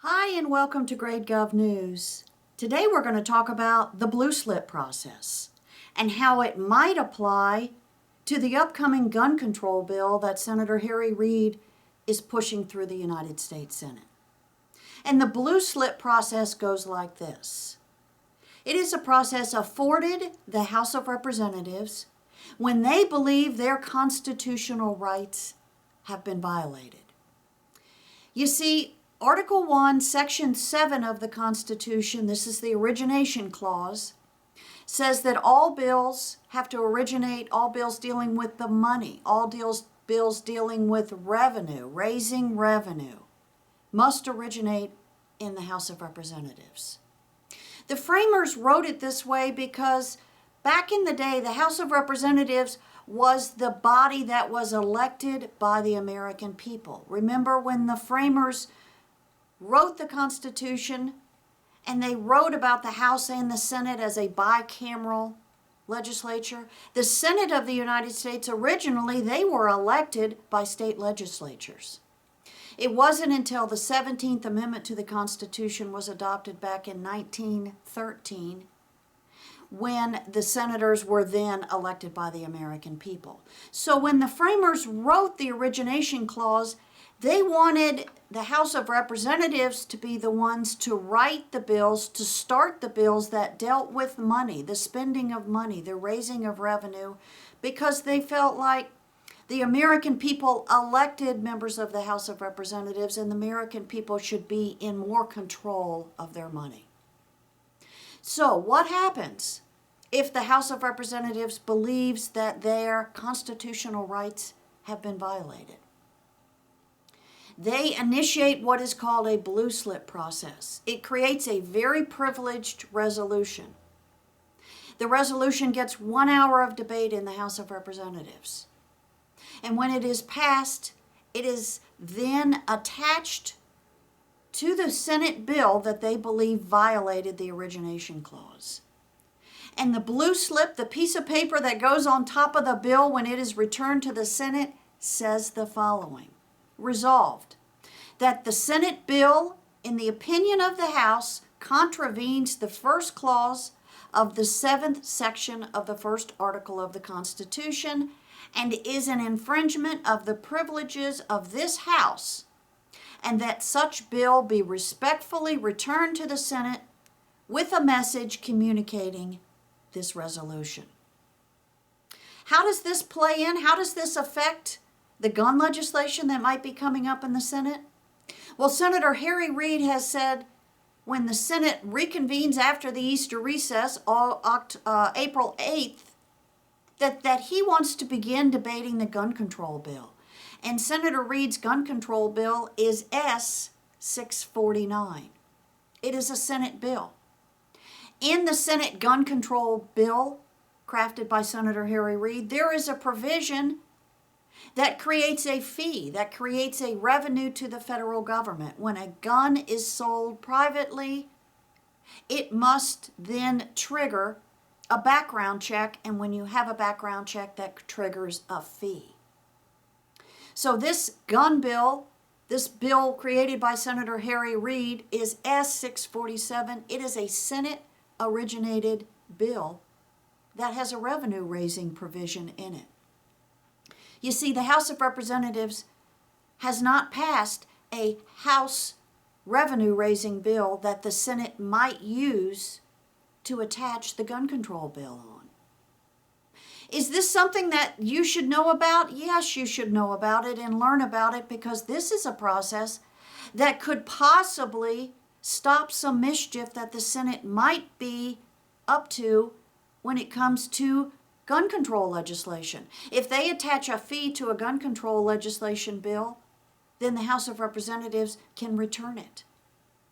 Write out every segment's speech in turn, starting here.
Hi and welcome to GradeGov News. Today we're going to talk about the blue slip process and how it might apply to the upcoming gun control bill that Senator Harry Reid is pushing through the United States Senate. And the blue slip process goes like this. It is a process afforded the House of Representatives when they believe their constitutional rights have been violated. You see, Article 1, Section 7 of the Constitution, this is the origination clause, says that all bills have to originate, all bills dealing with the money, all bills dealing with revenue, raising revenue, must originate in the House of Representatives. The framers wrote it this way because back in the day, the House of Representatives was the body that was elected by the American people. Remember when the framers wrote the Constitution and they wrote about the House and the Senate as a bicameral legislature? The Senate of the United States, originally, they were elected by state legislatures. It wasn't until the 17th Amendment to the Constitution was adopted back in 1913 when the senators were then elected by the American people. So when the framers wrote the origination clause, they wanted the House of Representatives to be the ones to write the bills, to start the bills that dealt with money, the spending of money, the raising of revenue, because they felt like the American people elected members of the House of Representatives and the American people should be in more control of their money. So what happens if the House of Representatives believes that their constitutional rights have been violated? They initiate what is called a blue slip process. It creates a very privileged resolution. The resolution gets 1 hour of debate in the House of Representatives. And when it is passed, it is then attached to the Senate bill that they believe violated the origination clause. And the blue slip, the piece of paper that goes on top of the bill when it is returned to the Senate, says the following. Resolved, that the Senate bill, in the opinion of the House, contravenes the first clause of the 7th section of the first article of the Constitution and is an infringement of the privileges of this House, and that such bill be respectfully returned to the Senate with a message communicating this resolution. How does this play in? How does this affect the gun legislation that might be coming up in the Senate? Well, Senator Harry Reid has said when the Senate reconvenes after the Easter recess, April 8th, that he wants to begin debating the gun control bill. And Senator Reid's gun control bill is S-649. It is a Senate bill. In the Senate gun control bill, crafted by Senator Harry Reid, there is a provision that creates a fee, that creates a revenue to the federal government. When a gun is sold privately, it must then trigger a background check, and when you have a background check, that triggers a fee. So this gun bill, this bill created by Senator Harry Reid, is S-647. It is a Senate-originated bill that has a revenue-raising provision in it. You see, the House of Representatives has not passed a House revenue-raising bill that the Senate might use to attach the gun control bill on. Is this something that you should know about? Yes, you should know about it and learn about it, because this is a process that could possibly stop some mischief that the Senate might be up to when it comes to gun control legislation. If they attach a fee to a gun control legislation bill, then the House of Representatives can return it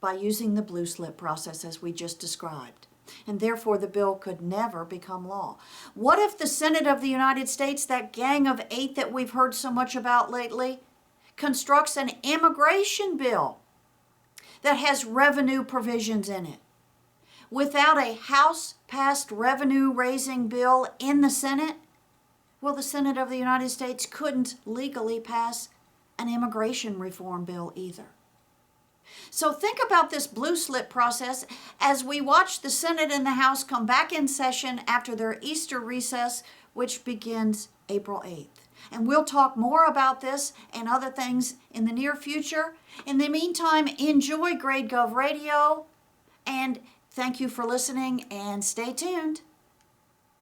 by using the blue slip process as we just described. And therefore the bill could never become law. What if the Senate of the United States, that gang of 8 that we've heard so much about lately, constructs an immigration bill that has revenue provisions in it? Without a House-passed revenue-raising bill in the Senate, well, the Senate of the United States couldn't legally pass an immigration reform bill either. So think about this blue slip process as we watch the Senate and the House come back in session after their Easter recess, which begins April 8th. And we'll talk more about this and other things in the near future. In the meantime, enjoy GradeGov Radio, and thank you for listening, and stay tuned.